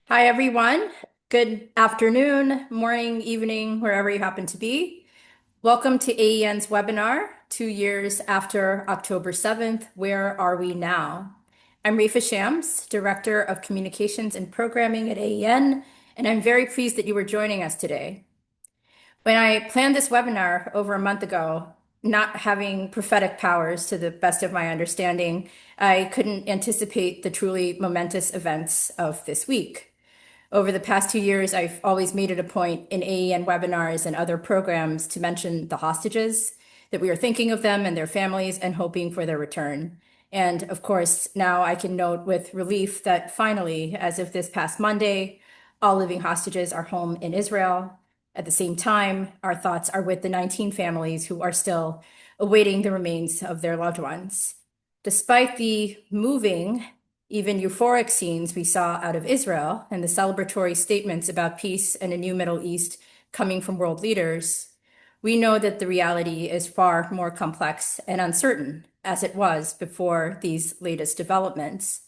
Hi, everyone. Good afternoon, morning, evening, wherever you happen to be. Welcome to AEN's webinar, 2 years after October 7th. Where are we now? I'm Rafa Shams, Director of Communications and Programming at AEN, and I'm very pleased that you were joining us today. When I planned this webinar over a month ago, not having prophetic powers to the best of my understanding, I couldn't anticipate the truly momentous events of this week. Over the past 2 years, I've always made it a point in AEN webinars and other programs to mention the hostages, that we are thinking of them and their families and hoping for their return. And of course, now I can note with relief that finally, as of this past Monday, all living hostages are home in Israel. At the same time, our thoughts are with the 19 families who are still awaiting the remains of their loved ones. Despite the moving, even euphoric scenes we saw out of Israel and the celebratory statements about peace and a new Middle East coming from world leaders, we know that the reality is far more complex and uncertain, as it was before these latest developments.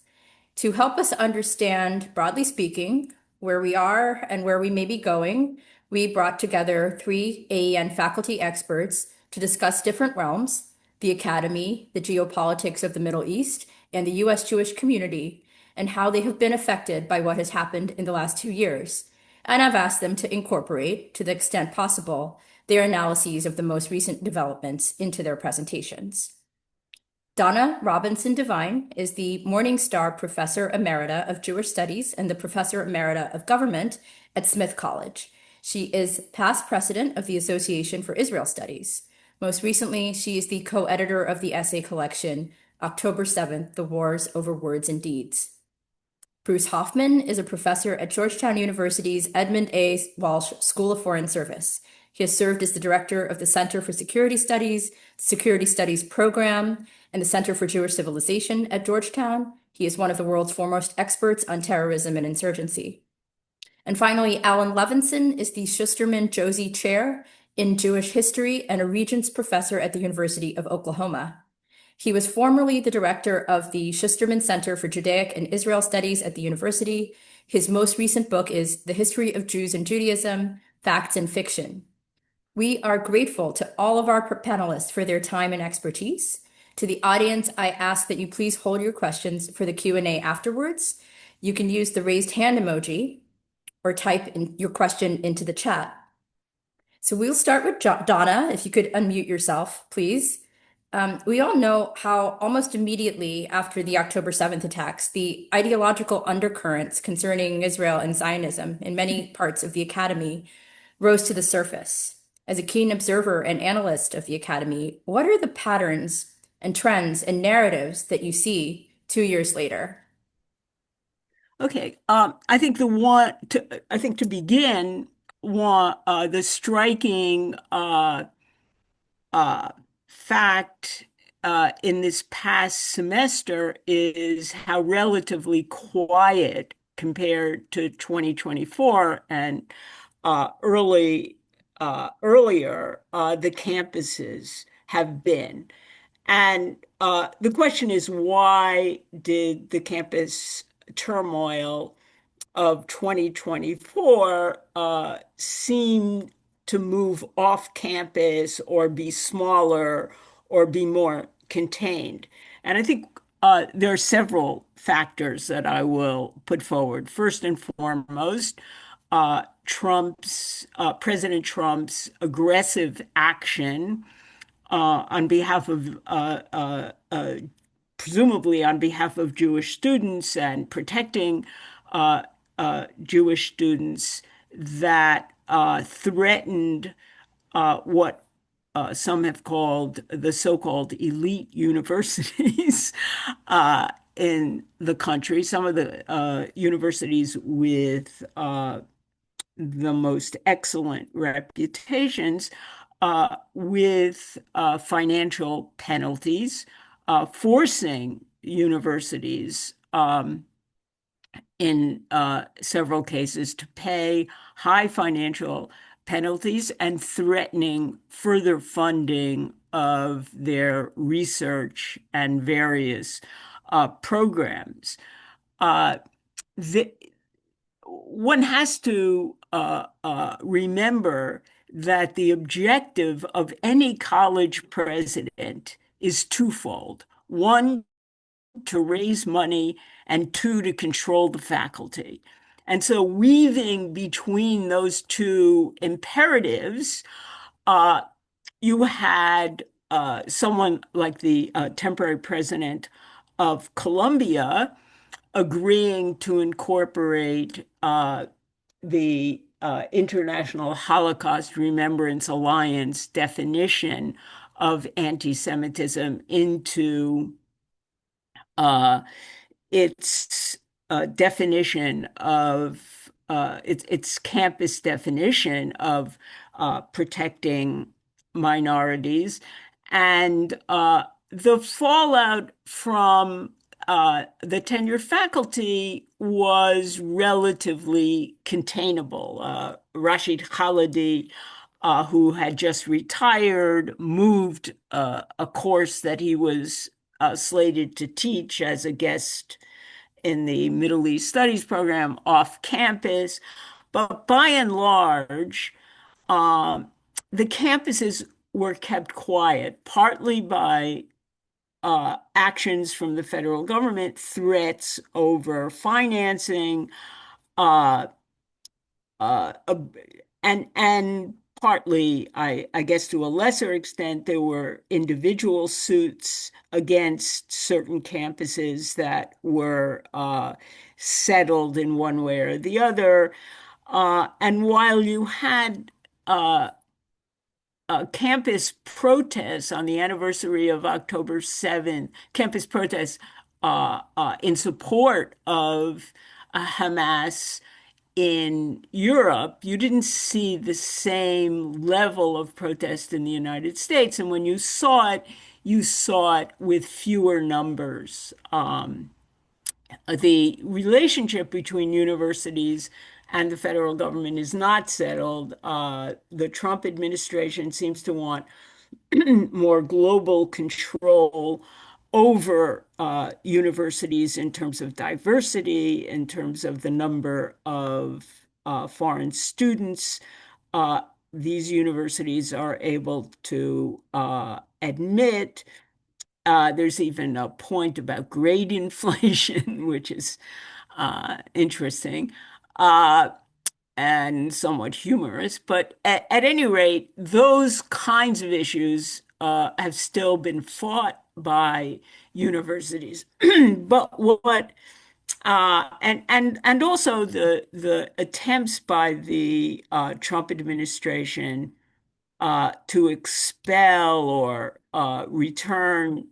To help us understand, broadly speaking, where we are and where we may be going, we brought together three AEN faculty experts to discuss different realms: the academy, the geopolitics of the Middle East, and the U.S. Jewish community, and how they have been affected by what has happened in the last 2 years. And I've asked them to incorporate, to the extent possible, their analyses of the most recent developments into their presentations. Donna Robinson Devine is the Morningstar Professor Emerita of Jewish Studies and the Professor Emerita of Government at Smith College. She is past president of the Association for Israel Studies. Most recently, she is the co-editor of the essay collection, October 7th, The Wars Over Words and Deeds. Bruce Hoffman is a professor at Georgetown University's Edmund A. Walsh School of Foreign Service. He has served as the director of the Center for Security Studies, Security Studies Program, and the Center for Jewish Civilization at Georgetown. He is one of the world's foremost experts on terrorism and insurgency. And finally, Alan Levinson is the Schusterman Josie Chair in Jewish History and a Regents Professor at the University of Oklahoma. He was formerly the director of the Schusterman Center for Judaic and Israel Studies at the university. His most recent book is The History of Jews and Judaism, Facts and Fiction. We are grateful to all of our panelists for their time and expertise. To the audience, I ask that you please hold your questions for the Q&A afterwards. You can use the raised hand emoji or type in your question into the chat. So we'll start with Donna, if you could unmute yourself, please. We all know how almost immediately after the October 7th attacks, the ideological undercurrents concerning Israel and Zionism in many parts of the academy rose to the surface. As a keen observer and analyst of the academy, what are the patterns and trends and narratives that you see 2 years later? Okay, I think to begin, the striking uh, fact in this past semester is how relatively quiet compared to 2024 and earlier the campuses have been. And the question is, why did the campus turmoil of 2024 seem to move off campus or be smaller or be more contained? And I think there are several factors that I will put forward. First and foremost, President Trump's aggressive action on behalf of presumably on behalf of Jewish students and protecting Jewish students that threatened what some have called the so-called elite universities in the country, some of the universities with the most excellent reputations, with financial penalties, forcing universities in several cases to pay high financial penalties and threatening further funding of their research and various programs. Uh, the, one has to remember that the objective of any college president is twofold. One, to raise money, and two, to control the faculty. And so, weaving between those two imperatives, uh, you had someone like the temporary president of Colombia agreeing to incorporate the International Holocaust Remembrance Alliance definition of anti-Semitism into uh, its definition of its campus definition of protecting minorities, and the fallout from the tenured faculty was relatively containable. Rashid Khalidi, who had just retired, moved a course that he was slated to teach as a guest in the Middle East Studies program off campus. But by and large, um, the campuses were kept quiet, partly by actions from the federal government, threats over financing, uh, uh, and partly, I guess to a lesser extent, there were individual suits against certain campuses that were settled in one way or the other. And while you had campus protests on the anniversary of October 7th, campus protests in support of Hamas in Europe, you didn't see the same level of protest in the United States. And when you saw it with fewer numbers. The relationship between universities and the federal government is not settled. The Trump administration seems to want more global control over universities in terms of diversity, in terms of the number of foreign students these universities are able to admit. There's even a point about grade inflation, which is interesting. Uh, and somewhat humorous. But at any rate, those kinds of issues have still been fought by universities. But what and also the attempts by the Trump administration to expel or return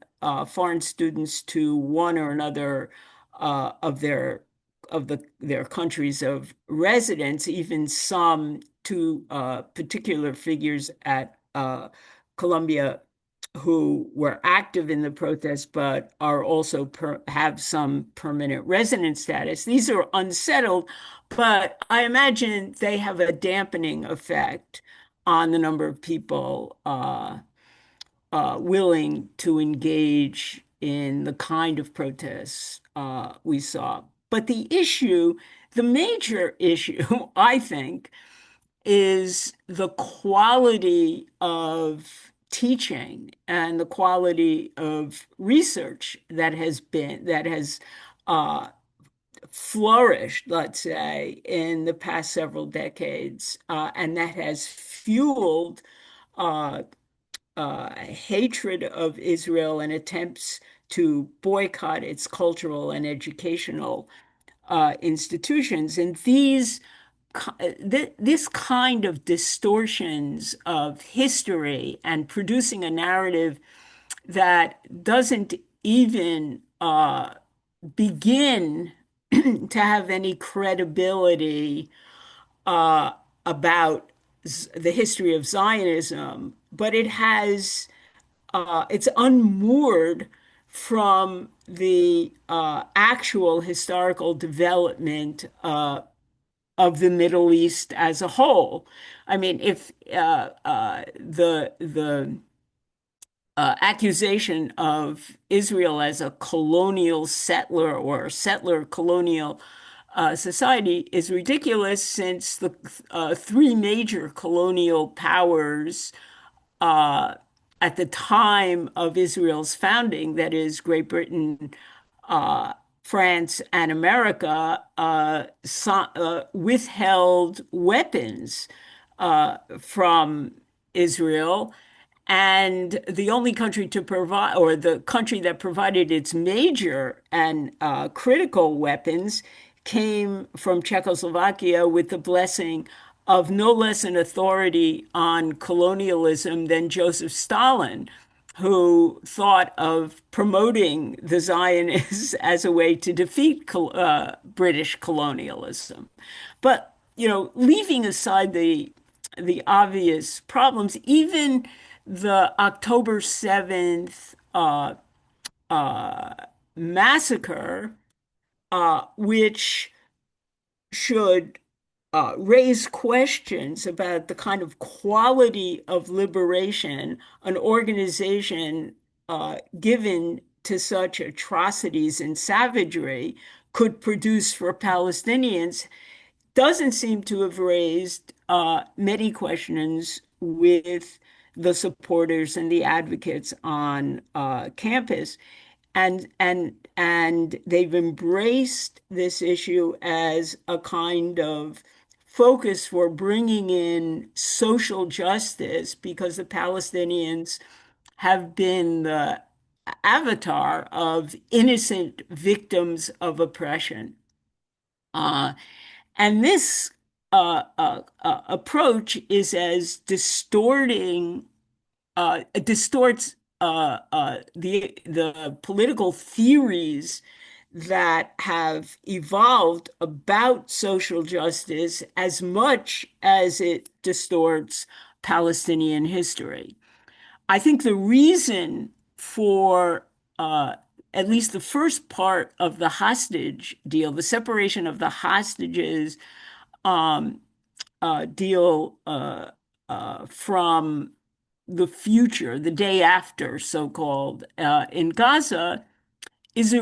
foreign students to one or another of their countries of residence, even some to particular figures at Columbia who were active in the protest but are also have some permanent resident status. These are unsettled, but I imagine they have a dampening effect on the number of people willing to engage in the kind of protests we saw. But the major issue, I think, is the quality of teaching and the quality of research that has uh, flourished, let's say, in the past several decades, and that has fueled uh, hatred of Israel and attempts to boycott its cultural and educational institutions. And this kind of distortions of history and producing a narrative that doesn't even begin to have any credibility uh, about the history of Zionism, but it's unmoored from the actual historical development of the Middle East as a whole. I mean, if the accusation of Israel as a colonial settler or settler colonial society is ridiculous since the three major colonial powers uh, at the time of Israel's founding, that is, Great Britain, uh, France, and America, withheld weapons from Israel. And the only country to provide, or the country that provided its major and critical weapons, came from Czechoslovakia with the blessing of no less an authority on colonialism than Joseph Stalin, who thought of promoting the Zionists as a way to defeat British colonialism. But, leaving aside the obvious problems, even the October 7th massacre, which should raise questions about the kind of quality of liberation an organization given to such atrocities and savagery could produce for Palestinians, doesn't seem to have raised many questions with the supporters and the advocates on campus. And they've embraced this issue as a kind of focus for bringing in social justice because the Palestinians have been the avatar of innocent victims of oppression. Uh, and this approach is as distorts the political theories that have evolved about social justice as much as it distorts Palestinian history. I think the reason for at least the first part of the hostage deal, the separation of the hostages um, deal from the future, the day after, so-called, in Gaza, is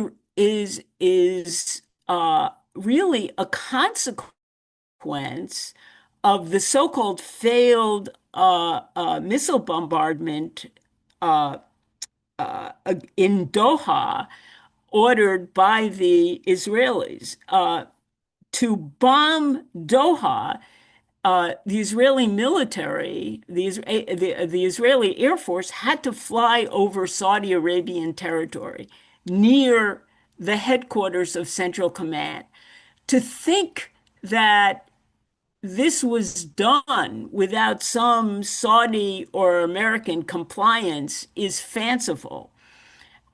really a consequence of the so-called failed missile bombardment uh, in Doha, ordered by the Israelis. To bomb Doha, the Israeli military, the Israeli Air Force had to fly over Saudi Arabian territory near the headquarters of Central Command. To think that this was done without some Saudi or American compliance is fanciful.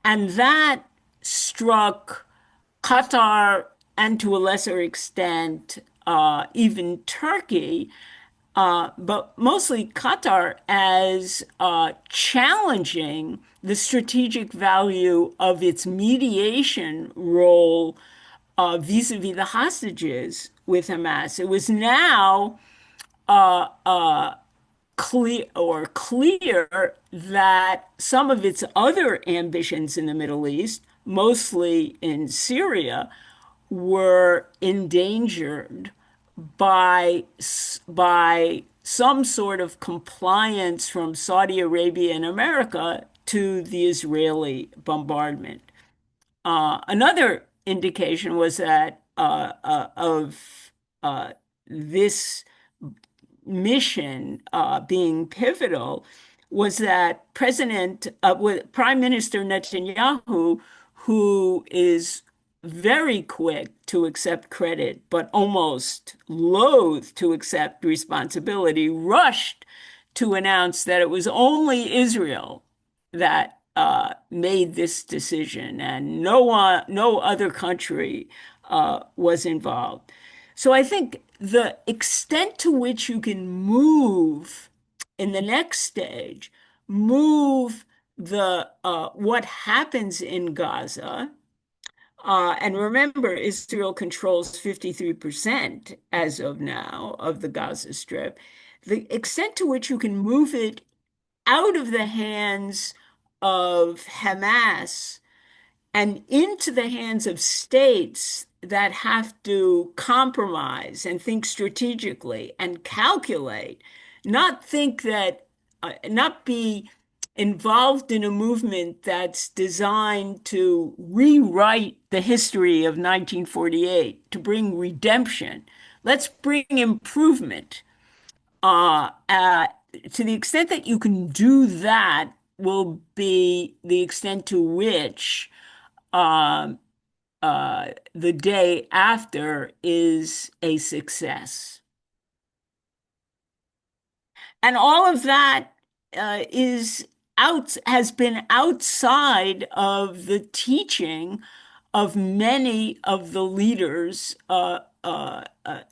And that struck Qatar and to a lesser extent, even Turkey, but mostly Qatar, as challenging the strategic value of its mediation role vis-a-vis the hostages with Hamas. It was now clear that some of its other ambitions in the Middle East, mostly in Syria, were endangered by some sort of compliance from Saudi Arabia and America to the Israeli bombardment. Another indication was that of this mission being pivotal was that Prime Minister Netanyahu, who is very quick to accept credit, but almost loath to accept responsibility, rushed to announce that it was only Israel that made this decision, and no other country was involved. So I think the extent to which you can move in the next stage, move the what happens in Gaza, and remember, Israel controls 53% as of now of the Gaza Strip. The extent to which you can move it out of the hands of Hamas and into the hands of states that have to compromise and think strategically and calculate, not think that, not be involved in a movement that's designed to rewrite the history of 1948, to bring redemption. Let's bring improvement. Uh, uh, to the extent that you can do that will be the extent to which um, the day after is a success. And all of that is has been outside of the teaching of many of the leaders,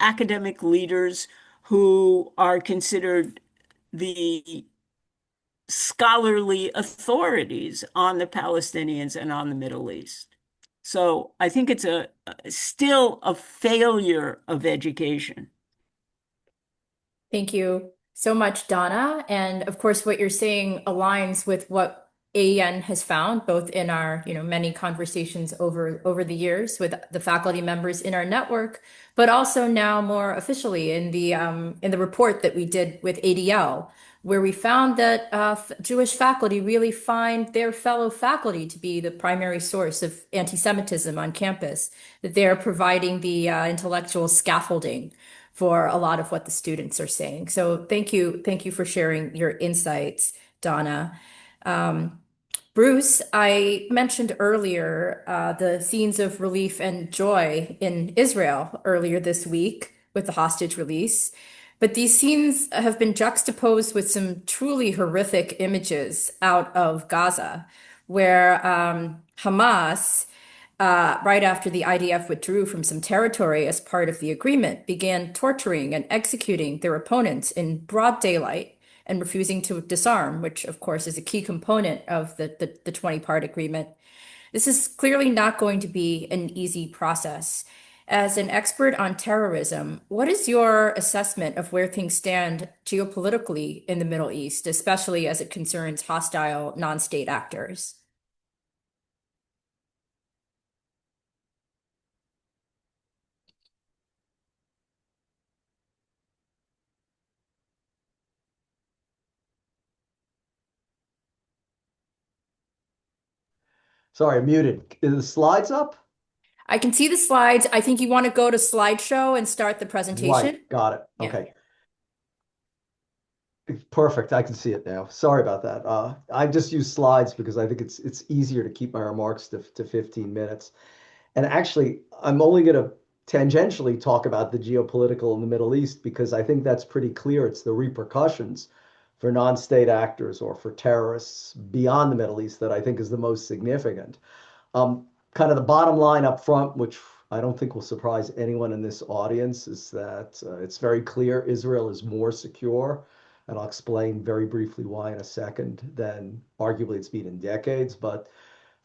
academic leaders who are considered the scholarly authorities on the Palestinians and on the Middle East. So I think it's still a failure of education. Thank you so much, Donna. And of course, what you're saying aligns with what AEN has found, both in our, many conversations over the years with the faculty members in our network, but also now more officially in the report that we did with ADL, where we found that Jewish faculty really find their fellow faculty to be the primary source of anti-Semitism on campus, that they're providing the intellectual scaffolding for a lot of what the students are saying. So thank you for sharing your insights, Donna. Um, Bruce, I mentioned earlier the scenes of relief and joy in Israel earlier this week with the hostage release. But these scenes have been juxtaposed with some truly horrific images out of Gaza, where Hamas right after the IDF withdrew from some territory as part of the agreement, began torturing and executing their opponents in broad daylight and refusing to disarm, which of course is a key component of the 20-part agreement. This is clearly not going to be an easy process. As an expert on terrorism, what is your assessment of where things stand geopolitically in the Middle East, especially as it concerns hostile non-state actors? Sorry, I'm muted. Is the slides up? I can see the slides. I think you want to go to slideshow and start the Right, presentation. got it. Yeah. Okay, perfect. I can see it now. Sorry about that. I just use slides because I think it's easier to keep my remarks to 15 minutes. And actually, I'm only going to tangentially talk about the geopolitical in the Middle East because I think that's pretty clear. It's the repercussions for non-state actors or for terrorists beyond the Middle East that I think is the most significant. Um, Kind of the bottom line up front, which I don't think will surprise anyone in this audience, is that it's very clear Israel is more secure, and I'll explain very briefly why in a second, than arguably it's been in decades. But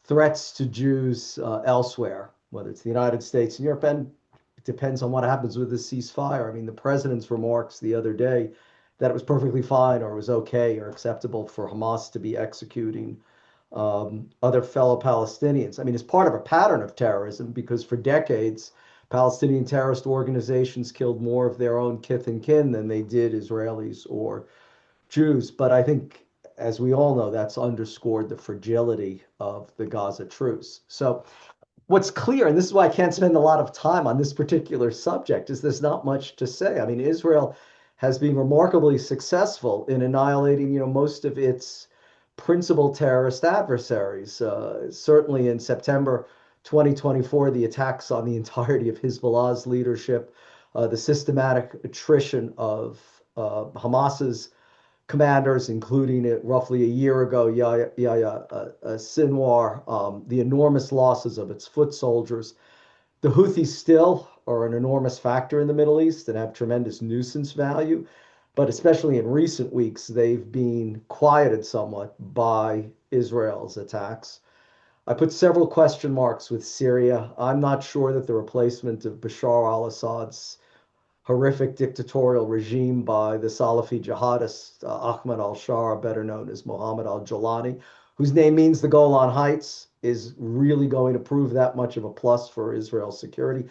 threats to Jews elsewhere, whether it's the United States and Europe, and it depends on what happens with the ceasefire. I mean, the president's remarks the other day that it was perfectly fine or was okay or acceptable for Hamas to be executing other fellow Palestinians. I mean, it's part of a pattern of terrorism because for decades, Palestinian terrorist organizations killed more of their own kith and kin than they did Israelis or Jews. But I think, as we all know, that's underscored the fragility of the Gaza truce. So what's clear, and this is why I can't spend a lot of time on this particular subject, is there's not much to say. I mean, Israel has been remarkably successful in annihilating, most of its principal terrorist adversaries. Certainly in September 2024, the attacks on the entirety of Hezbollah's leadership, the systematic attrition of Hamas's commanders, including it roughly a year ago, Yahya Sinwar, the enormous losses of its foot soldiers. The Houthis still are an enormous factor in the Middle East and have tremendous nuisance value, but especially in recent weeks, they've been quieted somewhat by Israel's attacks. I put several question marks with Syria. I'm not sure that the replacement of Bashar al Assad's horrific dictatorial regime by the Salafi jihadist Ahmad al-Shara, better known as Mohammed al-Jolani, whose name means the Golan Heights, is really going to prove that much of a plus for Israel's security.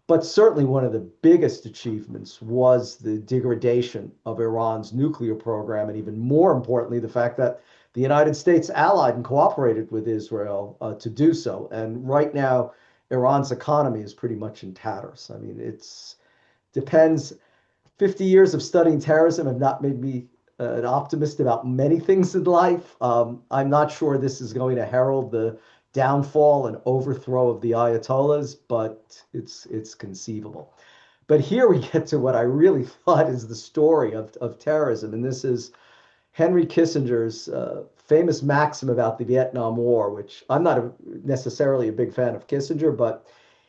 But certainly one of the biggest achievements was the degradation of Iran's nuclear program, and even more importantly, the fact that the United States allied and cooperated with Israel to do so. And right now, Iran's economy is pretty much in tatters. I mean, it's depends. 50 years of studying terrorism have not made me an optimist about many things in life. I'm not sure this is going to herald the downfall and overthrow of the Ayatollahs, but it's conceivable. But here we get to what I really thought is the story of terrorism, and this is Henry Kissinger's famous maxim about the Vietnam War, which I'm not necessarily a big fan of Kissinger, but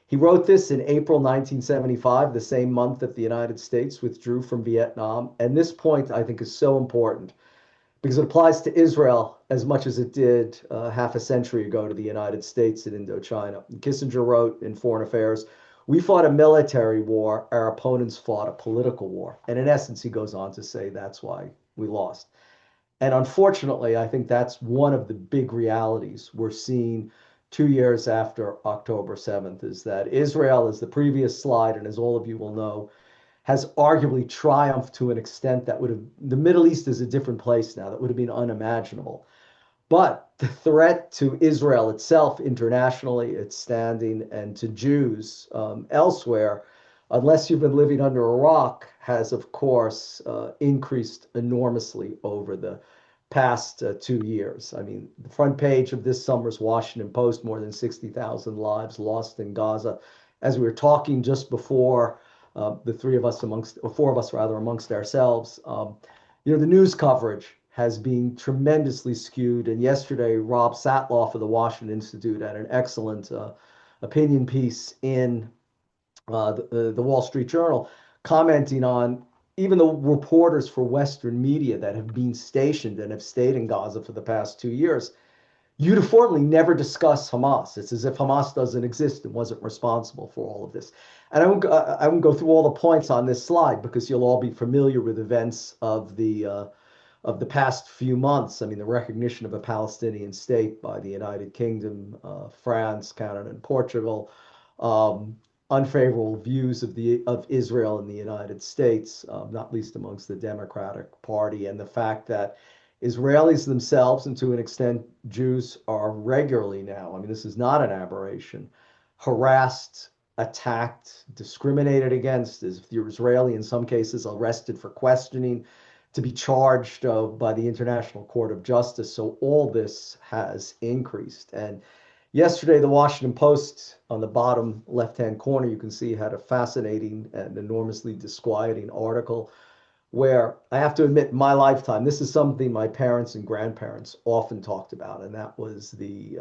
he wrote this in April 1975, the same month that the United States withdrew from Vietnam. And this point, I think, is so important because it applies to Israel as much as it did half a century ago to the United States in Indochina. Kissinger wrote in Foreign Affairs, "We fought a military war, our opponents fought a political war." And in essence, he goes on to say that's why we lost. And unfortunately, I think that's one of the big realities we're seeing 2 years after October 7th is that Israel, as the previous slide, and as all of you will know, has arguably triumphed to an extent that would have, the Middle East is a different place now, that would have been unimaginable. But the threat to Israel itself internationally, its standing, and to Jews elsewhere, unless you've been living under a rock, has of course increased enormously over the past 2 years. I mean, the front page of this summer's Washington Post, more than 60,000 lives lost in Gaza. As we were talking just before, the three of us amongst, or four of us rather, amongst ourselves, the news coverage has been tremendously skewed. And yesterday, Rob Satloff of the Washington Institute had an excellent opinion piece in the Wall Street Journal commenting on even the reporters for Western media that have been stationed and have stayed in Gaza for the past 2 years uniformly never discuss Hamas. It's as if Hamas doesn't exist and wasn't responsible for all of this. And I won't go through all the points on this slide because you'll all be familiar with events of the past few months. I mean, the recognition of a Palestinian state by the United Kingdom, France, Canada, and Portugal, unfavorable views of Israel in the United States, not least amongst the Democratic Party, and the fact that Israelis themselves, and to an extent Jews, are regularly now, I mean, this is not an aberration, harassed, attacked, discriminated against, as if you're Israeli, in some cases arrested for questioning, to be charged by the International Court of Justice. So all this has increased. And yesterday, the Washington Post, on the bottom left-hand corner, you can see had a fascinating and enormously disquieting article where I have to admit, in my lifetime, this is something my parents and grandparents often talked about, and that was the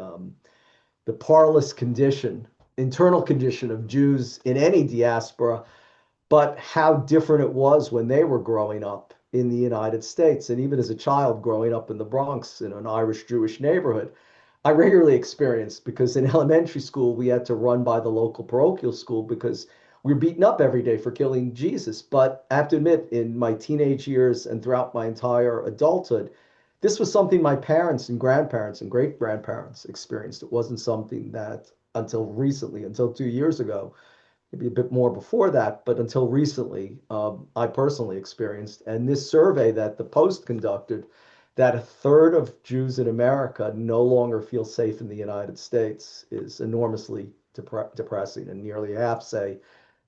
parlous condition, internal condition of Jews in any diaspora, but how different it was when they were growing up in the United States. And even as a child growing up in the Bronx in an Irish Jewish neighborhood, I regularly experienced, because in elementary school we had to run by the local parochial school because we were beaten up every day for killing Jesus. But I have to admit, in my teenage years and throughout my entire adulthood, this was something my parents and grandparents and great grandparents experienced. It wasn't something that until recently, until 2 years ago, maybe a bit more before that, but until recently, I personally experienced. And this survey that the Post conducted, that a third of Jews in America no longer feel safe in the United States, is enormously depressing. And nearly half say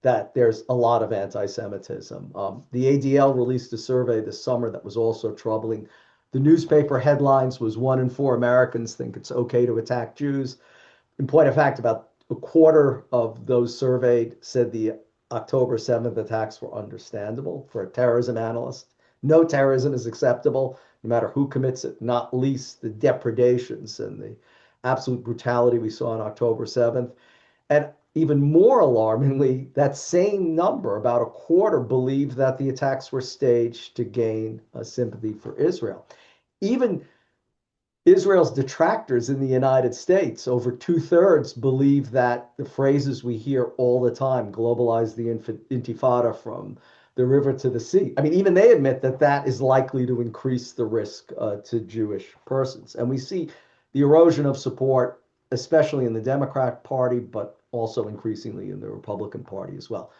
that there's a lot of anti-Semitism. The ADL released a survey this summer that was also troubling. The newspaper headlines was 1 in 4 Americans think it's okay to attack Jews. In point of fact, about a quarter of those surveyed said the October 7th attacks were understandable. For a terrorism analyst, no terrorism is acceptable, no matter who commits it, not least the depredations and the absolute brutality we saw on October 7th. And even more alarmingly, that same number, about a quarter, believed that the attacks were staged to gain sympathy for Israel. Even Israel's detractors in the United States, over two-thirds, believe that the phrases we hear all the time, globalize the intifada from the river to the sea. I mean, even they admit that that is likely to increase the risk to Jewish persons. And we see the erosion of support especially in the Democratic Party, but also increasingly in the Republican Party as well.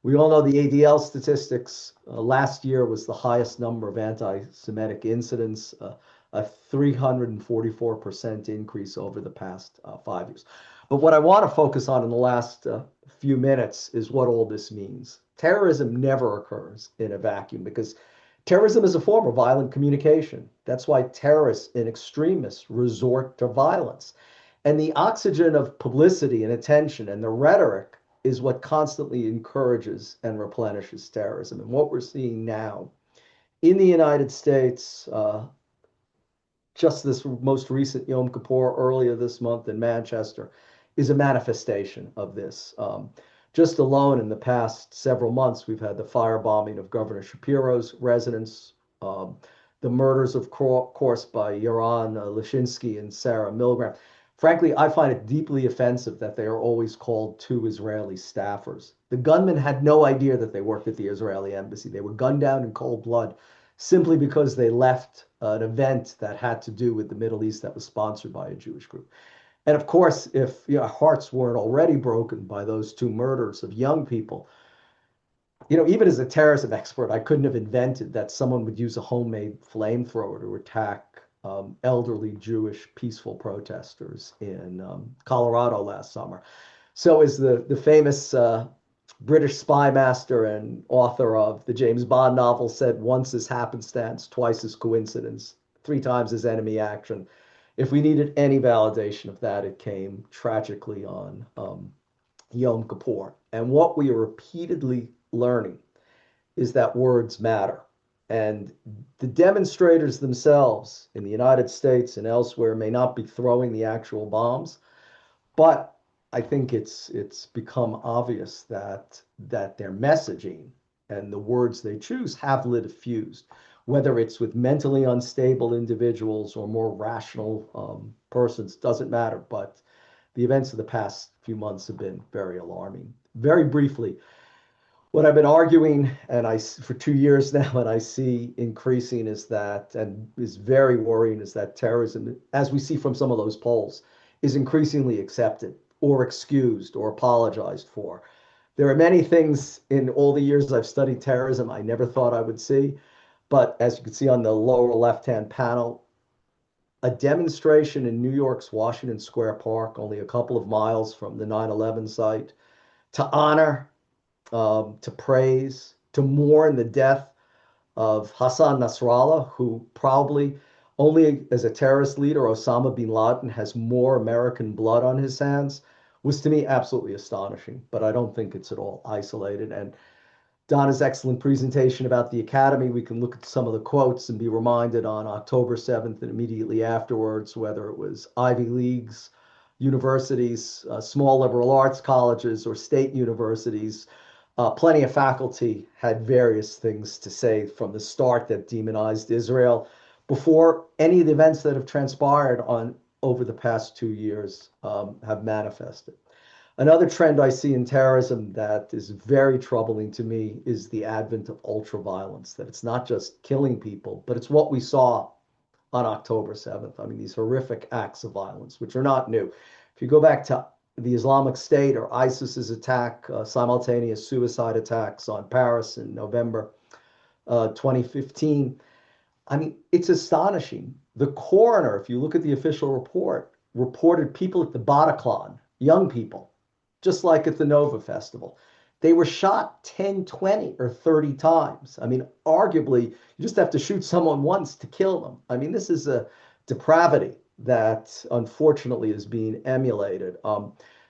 We all know the ADL statistics. Last year was the highest number of anti-Semitic incidents, a 344% increase over the past 5 years. But what I want to focus on in the last few minutes is what all this means. Terrorism never occurs in a vacuum because terrorism is a form of violent communication. That's why terrorists and extremists resort to violence. And the oxygen of publicity and attention and the rhetoric is what constantly encourages and replenishes terrorism. And what we're seeing now in the United States, just this most recent Yom Kippur earlier this month in Manchester, is a manifestation of this. Just alone in the past several months, we've had the firebombing of Governor Shapiro's residence, the murders, of course, by Yaron Lashinsky and Sarah Milgram. Frankly, I find it deeply offensive that they are always called two Israeli staffers. The gunmen had no idea that they worked at the Israeli embassy. They were gunned down in cold blood simply because they left an event that had to do with the Middle East that was sponsored by a Jewish group. And of course, if hearts weren't already broken by those two murders of young people, even as a terrorism expert, I couldn't have invented that someone would use a homemade flamethrower to attack elderly Jewish peaceful protesters in Colorado last summer. So, as the famous British spy master and author of the James Bond novel said, once is happenstance, twice is coincidence, three times is enemy action. If we needed any validation of that, it came tragically on Yom Kippur. And what we are repeatedly learning is that words matter. And the demonstrators themselves in the United States and elsewhere may not be throwing the actual bombs, but I think it's become obvious that their messaging and the words they choose have lit a fuse, whether it's with mentally unstable individuals or more rational persons, doesn't matter. But the events of the past few months have been very alarming. Very briefly, what I've been arguing, and I for 2 years now, and I see increasing is that, and is very worrying, is that terrorism, as we see from some of those polls, is increasingly accepted or excused or apologized for. There are many things in all the years I've studied terrorism I never thought I would see, but as you can see on the lower left-hand panel, a demonstration in New York's Washington Square Park, only a couple of miles from the 9/11 site, to honor, to praise, to mourn the death of Hassan Nasrallah, who probably only as a terrorist leader, Osama bin Laden has more American blood on his hands, was to me absolutely astonishing. But I don't think it's at all isolated. And Donna's excellent presentation about the Academy, we can look at some of the quotes and be reminded on October 7th and immediately afterwards, whether it was Ivy Leagues, universities, small liberal arts colleges, or state universities. Plenty of faculty had various things to say from the start that demonized Israel before any of the events that have transpired on over the past 2 years have manifested. Another trend I see in terrorism that is very troubling to me is the advent of ultraviolence, that it's not just killing people, but it's what we saw on October 7th. I mean, these horrific acts of violence, which are not new. If you go back to the Islamic State or ISIS's attack, simultaneous suicide attacks on Paris in November 2015, I mean, it's astonishing. The coroner, if you look at the official report, reported people at the Bataclan, young people, just like at the Nova Festival. They were shot 10, 20, or 30 times. I mean, arguably, you just have to shoot someone once to kill them. I mean, this is a depravity that unfortunately is being emulated.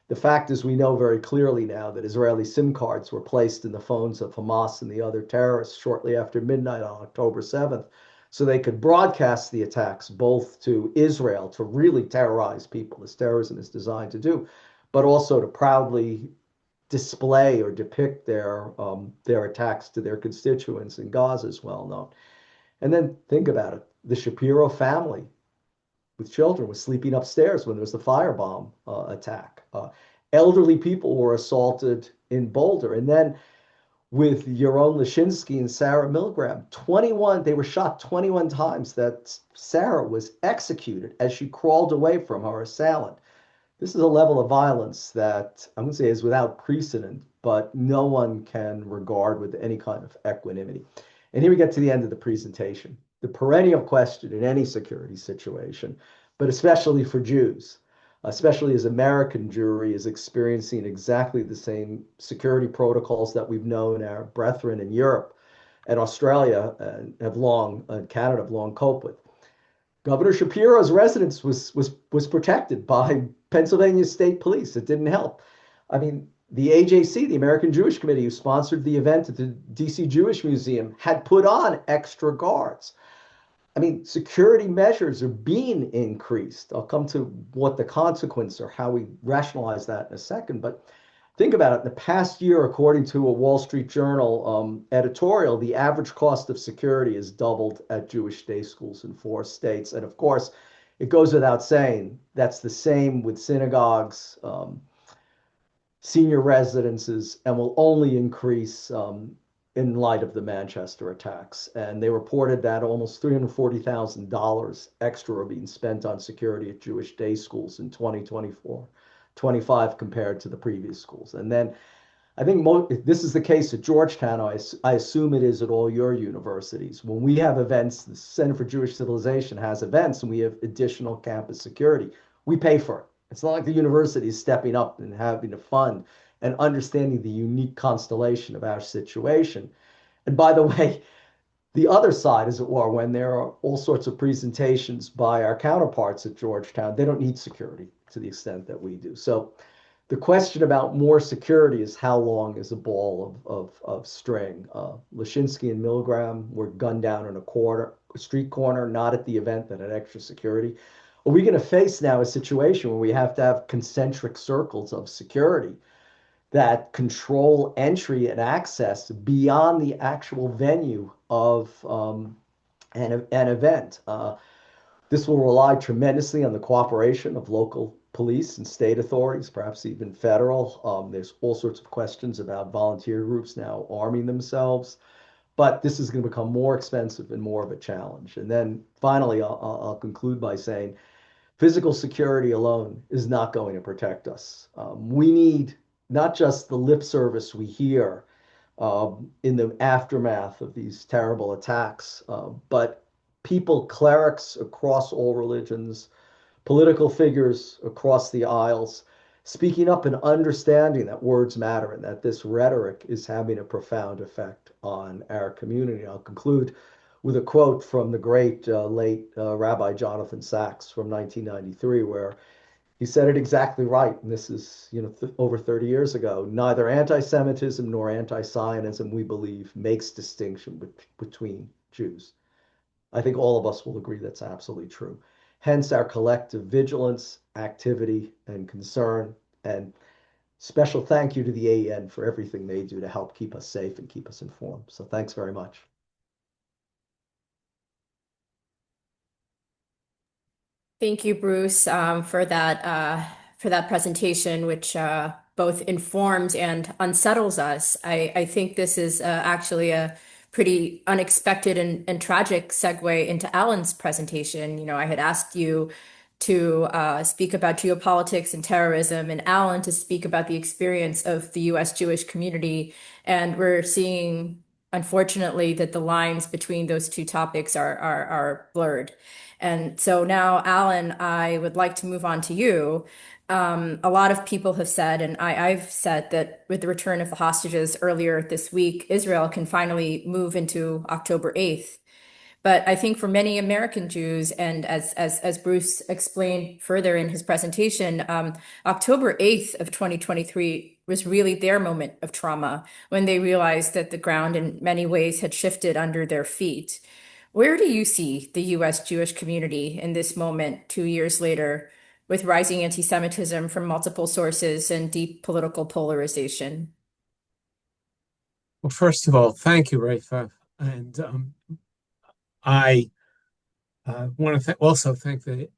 The fact is, we know very clearly now that Israeli SIM cards were placed in the phones of Hamas and the other terrorists shortly after midnight on October 7th, so they could broadcast the attacks both to Israel to really terrorize people, as terrorism is designed to do, but also to proudly display or depict their attacks to their constituents in Gaza is well known. And then think about it. The Shapiro family with children was sleeping upstairs when there was the firebomb attack. Elderly people were assaulted in Boulder. And then with Yaron Lashinsky and Sarah Milgram, 21, they were shot 21 times. That Sarah was executed as she crawled away from her assailant. This is a level of violence that I wouldn't say is without precedent, but no one can regard with any kind of equanimity. And here we get to the end of the presentation. The perennial question in any security situation, but especially for Jews, especially as American Jewry is experiencing exactly the same security protocols that we've known our brethren in Europe and Australia and Canada have long coped with. Governor Shapiro's residence was protected by Pennsylvania State Police. It didn't help. I mean, the AJC, the American Jewish Committee, who sponsored the event at the DC Jewish Museum, had put on extra guards. I mean, security measures are being increased. I'll come to what the consequence or how we rationalize that in a second. But think about it. In the past year, according to a Wall Street Journal editorial, the average cost of security has doubled at Jewish day schools in 4 states. And of course, it goes without saying that's the same with synagogues, senior residences, and will only increase in light of the Manchester attacks. And they reported that almost $340,000 extra are being spent on security at Jewish day schools in 2024, 25 compared to the previous schools. And then I think this is the case at Georgetown. I assume it is at all your universities. When we have events, the Center for Jewish Civilization has events and we have additional campus security, we pay for it. It's not like the university is stepping up and having a fund and understanding the unique constellation of our situation. And by the way, the other side, as it were, when there are all sorts of presentations by our counterparts at Georgetown, they don't need security to the extent that we do. So the question about more security is how long is a ball of string? Lashinsky and Milgram were gunned down in a street corner, not at the event that had extra security. Are we going to face now a situation where we have to have concentric circles of security that control entry and access beyond the actual venue of an event? This will rely tremendously on the cooperation of local police and state authorities, perhaps even federal. There's all sorts of questions about volunteer groups now arming themselves, but this is going to become more expensive and more of a challenge. And then finally, I'll conclude by saying physical security alone is not going to protect us. We need not just the lip service we hear in the aftermath of these terrible attacks, but people, clerics across all religions, political figures across the aisles, speaking up and understanding that words matter and that this rhetoric is having a profound effect on our community. I'll conclude with a quote from the great late Rabbi Jonathan Sachs from 1993, where he said it exactly right. And this is, over 30 years ago. Neither anti-Semitism nor anti-Zionism, we believe, makes distinction between Jews. I think all of us will agree that's absolutely true. Hence our collective vigilance, activity, and concern. And special thank you to the AEN for everything they do to help keep us safe and keep us informed. So thanks very much. Thank you, Bruce, for that presentation, which both informs and unsettles us. I think this is actually a pretty unexpected and tragic segue into Alan's presentation. I had asked you to speak about geopolitics and terrorism, and Alan to speak about the experience of the U.S. Jewish community. And we're seeing, unfortunately, that the lines between those two topics are blurred. And so now, Alan, I would like to move on to you. A lot of people have said, and I've said, that with the return of the hostages earlier this week, Israel can finally move into October 8th. But I think for many American Jews, and as Bruce explained further in his presentation, October 8th of 2023 was really their moment of trauma when they realized that the ground in many ways had shifted under their feet. Where do you see the U.S. Jewish community in this moment, 2 years later, with rising anti-Semitism from multiple sources and deep political polarization? Well, first of all, thank you, Rafa. And I want to also thank the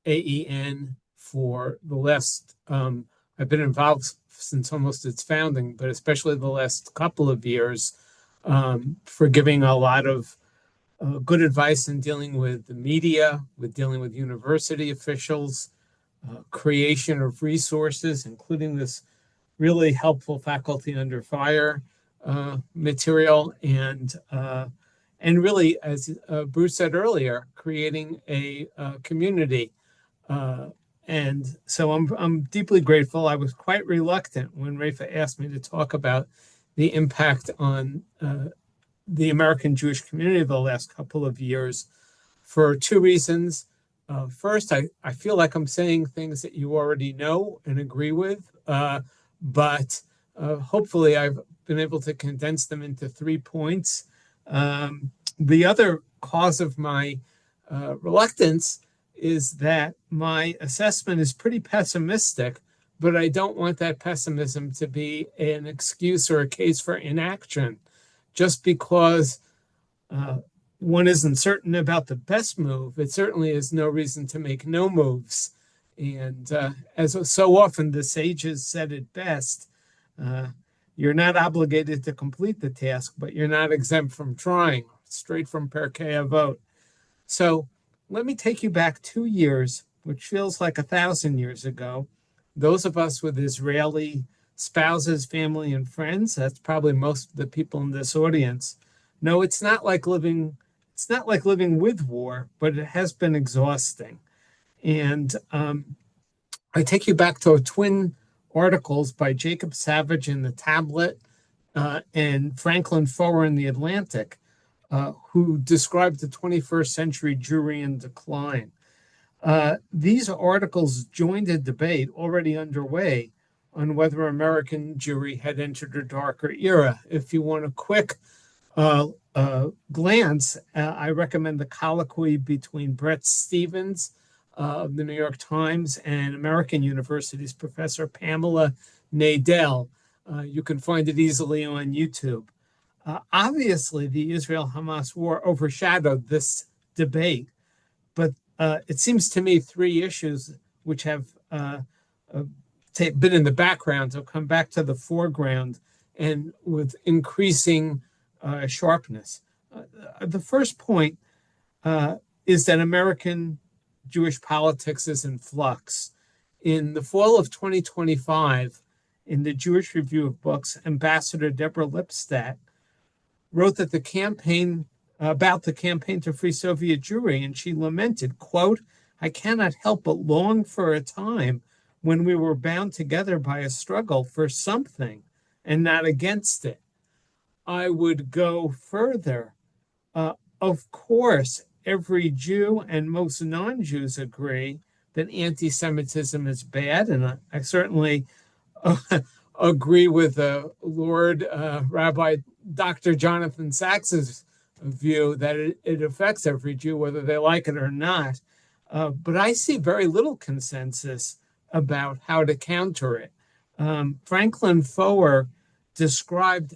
AEN for the last, I've been involved since almost its founding, but especially the last couple of years, for giving a lot of good advice in dealing with the media, with dealing with university officials, creation of resources, including this really helpful faculty under fire material, and really, as Bruce said earlier, creating a community. Uh, and so I'm deeply grateful. I was quite reluctant when Rafa asked me to talk about the impact on the American Jewish community the last couple of years for two reasons. First, I feel like I'm saying things that you already know and agree with, but hopefully I've been able to condense them into 3 points. The other cause of my reluctance is that my assessment is pretty pessimistic, but I don't want that pessimism to be an excuse or a case for inaction. Just because uh, one isn't certain about the best move, it certainly is no reason to make no moves. And as so often the sages said it best, uh, you're not obligated to complete the task, but you're not exempt from trying, straight from Pirkei Avot. So let me take you back 2 years, which feels like 1,000 years ago. Those of us with Israeli spouses, family, and friends, that's probably most of the people in this audience. No, it's not like living with war, but it has been exhausting. And I take you back to twin articles by Jacob Savage in the Tablet and Franklin Foer in the Atlantic, who described the 21st century Jewry in decline. These articles joined a debate already underway on whether American Jewry had entered a darker era. If you want a quick glance, I recommend the colloquy between Brett Stevens of the New York Times and American University's Professor Pamela Nadell. You can find it easily on YouTube. Obviously, the Israel-Hamas war overshadowed this debate, but it seems to me three issues which have been in the background have come back to the foreground and with increasing sharpness. The first point is that American Jewish politics is in flux. In the fall of 2025, in the Jewish Review of Books, Ambassador Deborah Lipstadt wrote that the campaign to free Soviet Jewry, and she lamented, quote, "I cannot help but long for a time when we were bound together by a struggle for something and not against it." I would go further. Of course, every Jew and most non-Jews agree that anti-Semitism is bad, and I certainly agree with Lord Rabbi Dr. Jonathan Sacks's view that it affects every Jew, whether they like it or not. But I see very little consensus about how to counter it. Franklin Foer described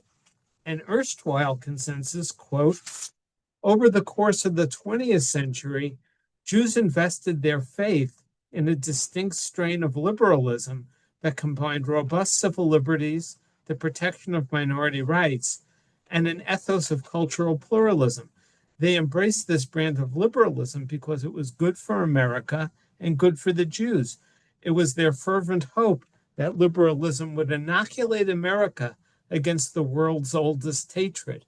an erstwhile consensus, quote, "Over the course of the 20th century, Jews invested their faith in a distinct strain of liberalism that combined robust civil liberties, the protection of minority rights, and an ethos of cultural pluralism. They embraced this brand of liberalism because it was good for America and good for the Jews. It was their fervent hope that liberalism would inoculate America against the world's oldest hatred."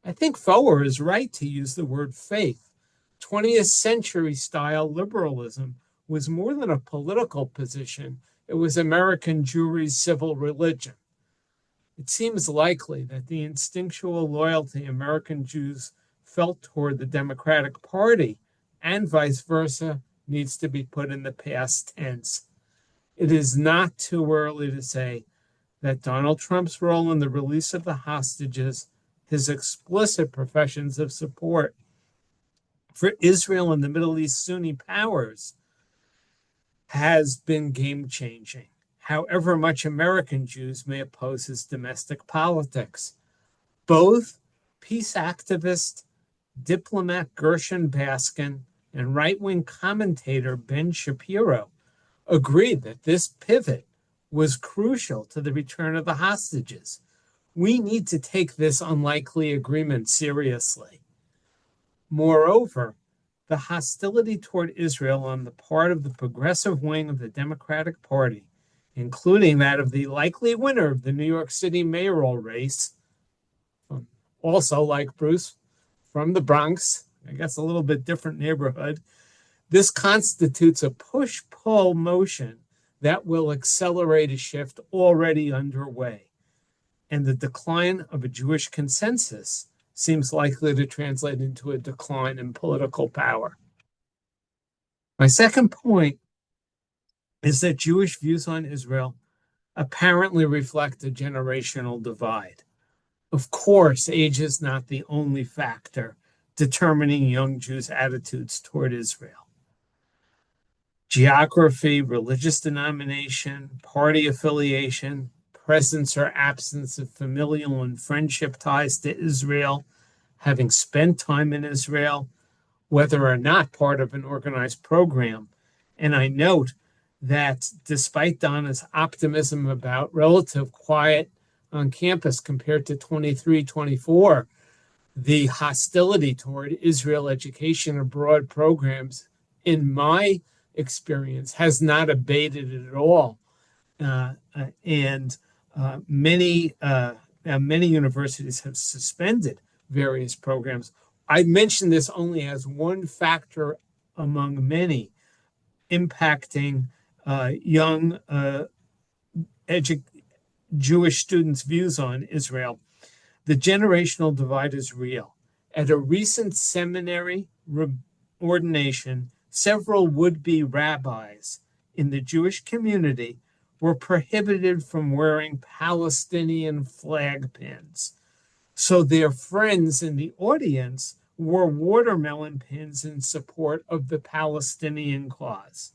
I think Foer is right to use the word faith. 20th century style liberalism was more than a political position. It was American Jewry's civil religion. It seems likely that the instinctual loyalty American Jews felt toward the Democratic Party and vice versa needs to be put in the past tense. It is not too early to say that Donald Trump's role in the release of the hostages, his explicit professions of support for Israel and the Middle East Sunni powers, has been game-changing, however much American Jews may oppose his domestic politics. Both peace activist, diplomat Gershon Baskin and right-wing commentator Ben Shapiro agreed that this pivot was crucial to the return of the hostages. We need to take this unlikely agreement seriously. Moreover, the hostility toward Israel on the part of the progressive wing of the Democratic Party, including that of the likely winner of the New York City mayoral race, also like Bruce, from the Bronx, I guess a little bit different neighborhood. This constitutes a push-pull motion that will accelerate a shift already underway, and the decline of a Jewish consensus seems likely to translate into a decline in political power. My second point is that Jewish views on Israel apparently reflect a generational divide. Of course, age is not the only factor determining young Jews' attitudes toward Israel. Geography, religious denomination, party affiliation, presence or absence of familial and friendship ties to Israel, having spent time in Israel, whether or not part of an organized program. And I note that despite Donna's optimism about relative quiet on campus compared to 23, 24, the hostility toward Israel education abroad programs, in my experience, has not abated at all. And many universities have suspended various programs. I mention this only as one factor among many impacting young Jewish students' views on Israel. The generational divide is real. At a recent seminary ordination, several would-be rabbis in the Jewish community were prohibited from wearing Palestinian flag pins. So their friends in the audience wore watermelon pins in support of the Palestinian cause.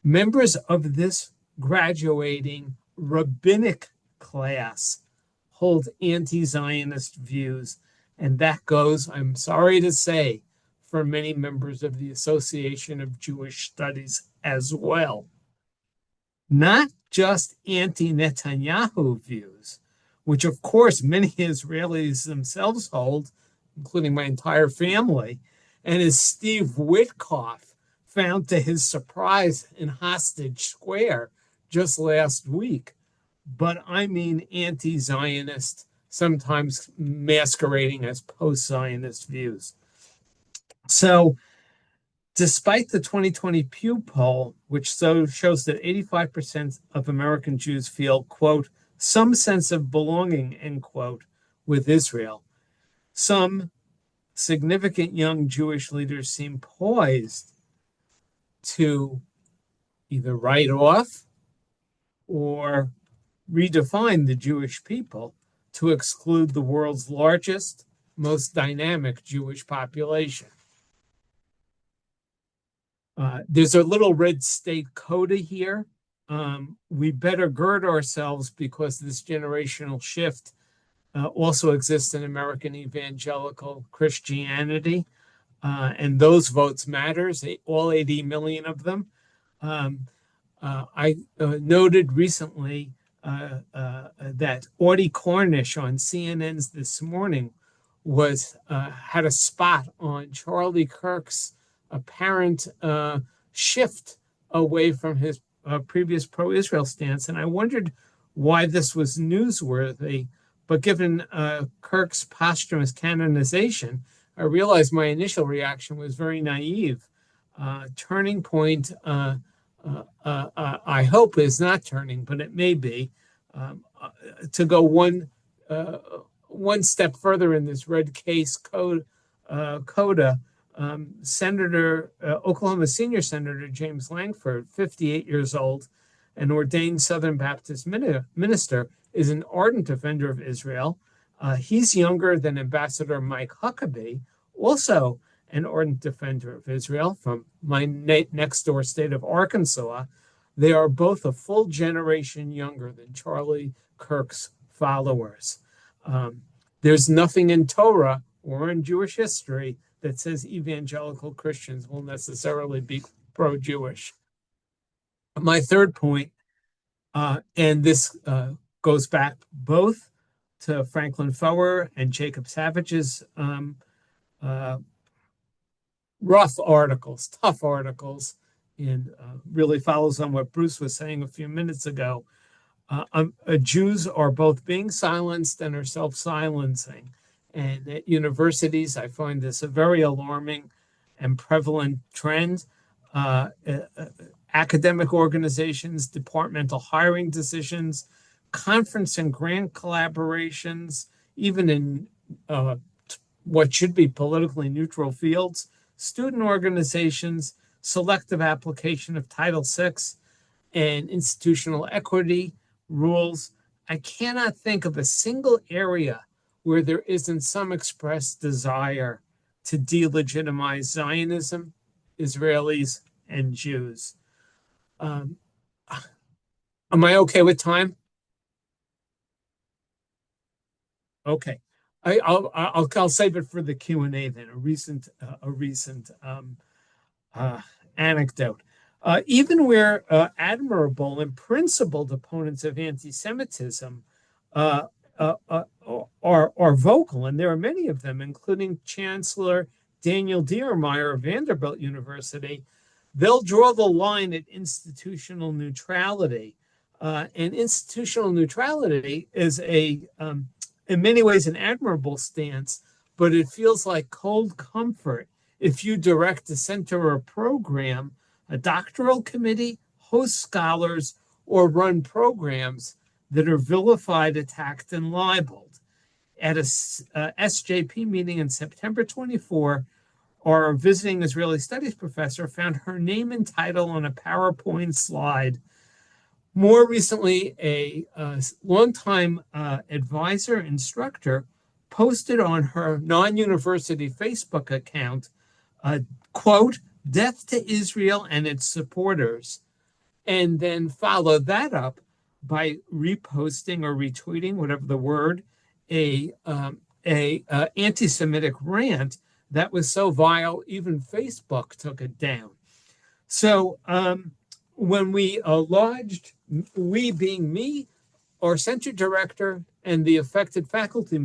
Members of this graduating rabbinic class hold anti-Zionist views, and that goes, I'm sorry to say, for many members of the Association of Jewish Studies as well. Not just anti-Netanyahu views, which of course many Israelis themselves hold, including my entire family, and as Steve Witkoff found to his surprise in Hostage Square just last week, but I mean anti-Zionist, sometimes masquerading as post-Zionist views. So despite the 2020 Pew poll, which shows that 85% of American Jews feel, quote, some sense of belonging, end quote, with Israel, some significant young Jewish leaders seem poised to either write off or redefine the Jewish people to exclude the world's largest, most dynamic Jewish population. There's a little red state coda here. We better gird ourselves because this generational shift also exists in American evangelical Christianity, and those votes matters, all 80 million of them. I noted recently that Audie Cornish on CNN's This Morning had a spot on Charlie Kirk's apparent shift away from his previous pro-Israel stance, and I wondered why this was newsworthy. But given Kirk's posthumous canonization, I realized my initial reaction was very naive. Turning point, I hope is not turning, but it may be. To go one step further in this red case coda, Oklahoma senior Senator James Lankford, 58 years old, an ordained Southern Baptist minister, is an ardent defender of Israel. He's younger than Ambassador Mike Huckabee, also an ardent defender of Israel from my next door state of Arkansas. They are both a full generation younger than Charlie Kirk's followers. There's nothing in Torah or in Jewish history that says evangelical Christians will necessarily be pro-Jewish. My third point, and this goes back both to Franklin Foer and Jacob Savage's rough articles, tough articles, and really follows on what Bruce was saying a few minutes ago. Jews are both being silenced and are self-silencing. And at universities, I find this a very alarming and prevalent trend. Uh, uh, Academic organizations, departmental hiring decisions, conference and grant collaborations, even in uh, what should be politically neutral fields, student organizations, selective application of Title VI, and institutional equity rules. I cannot think of a single area where there isn't some expressed desire to delegitimize Zionism, Israelis, and Jews. Um, am I okay with time? Okay. I'll save it for the Q&A then. A recent uh, anecdote. Even where admirable and principled opponents of anti-Semitism uh, are vocal, and there are many of them, including Chancellor Daniel Diermeyer of Vanderbilt University, they'll draw the line at institutional neutrality. And institutional neutrality is in many ways, an admirable stance, but it feels like cold comfort if you direct a center or a program, a doctoral committee, host scholars, or run programs that are vilified, attacked, and libeled. At a SJP meeting in September 24, our visiting Israeli studies professor found her name and title on a PowerPoint slide. More recently, a longtime advisor, instructor, posted on her non-university Facebook account, quote, "Death to Israel and its supporters," and then followed that up by reposting or retweeting, whatever the word, a anti-Semitic rant that was so vile, even Facebook took it down. So when we lodged, we being me, our center director, and the affected faculty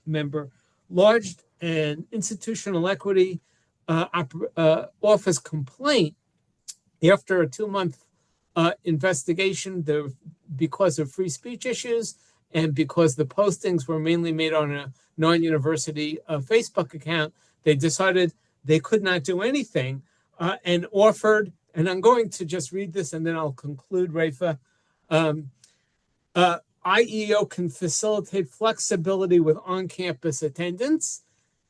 member, lodged an institutional equity office complaint after a 2-month investigation because of free speech issues and because the postings were mainly made on a non-university Facebook account. They decided they could not do anything and offered, and I'm going to just read this and then I'll conclude, Rafa. IEO can facilitate flexibility with on-campus attendance.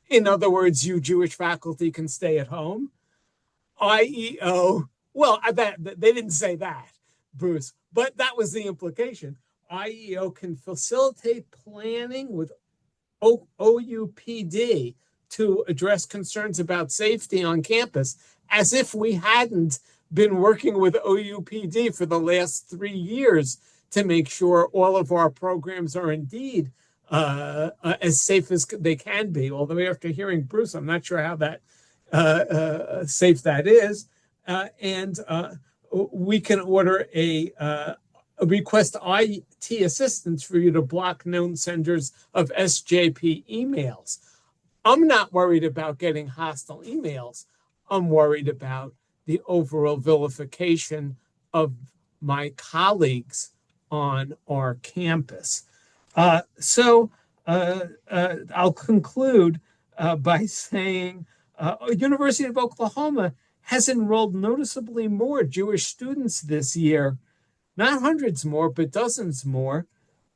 In other words, you Jewish faculty can stay at home. IEO, well, they didn't say that, Bruce, but that was the implication. IEO can facilitate planning with OUPD to address concerns about safety on campus, as if we hadn't been working with OUPD for the last 3 years to make sure all of our programs are indeed as safe as they can be. Although after hearing Bruce, I'm not sure how that safe that is. And we can order a request IT assistance for you to block known senders of SJP emails. I'm not worried about getting hostile emails. I'm worried about the overall vilification of my colleagues on our campus. I'll conclude by saying University of Oklahoma has enrolled noticeably more Jewish students this year, not hundreds more, but dozens more.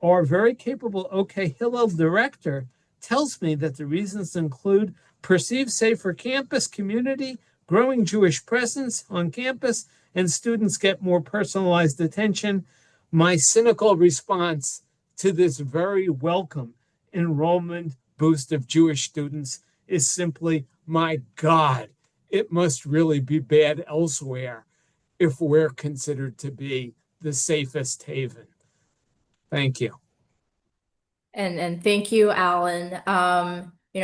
Our very capable OK Hillel director tells me that the reasons include perceived safer campus community, growing Jewish presence on campus, and students get more personalized attention. My cynical response to this very welcome enrollment boost of Jewish students is simply, my God, it must really be bad elsewhere if we're considered to be the safest haven. Thank you. And thank you, Alan,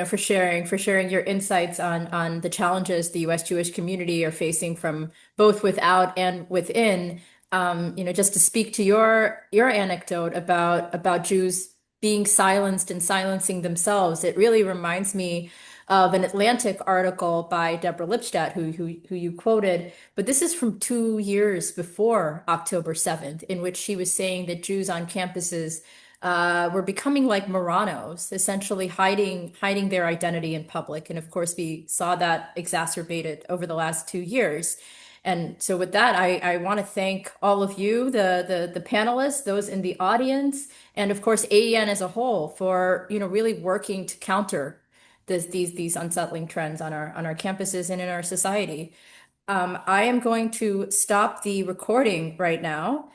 for sharing your insights on the challenges the U.S. Jewish community are facing from both without and within. Just to speak to your anecdote about Jews being silenced and silencing themselves, it really reminds me of an Atlantic article by Deborah Lipstadt, who you quoted, but this is from 2 years before October 7th, in which she was saying that Jews on campuses were becoming like Marranos, essentially hiding their identity in public. And of course, we saw that exacerbated over the last 2 years. And so with that, I want to thank all of you, the panelists, those in the audience, and of course AEN as a whole for really working to counter these unsettling trends on our campuses and in our society. I am going to stop the recording right now.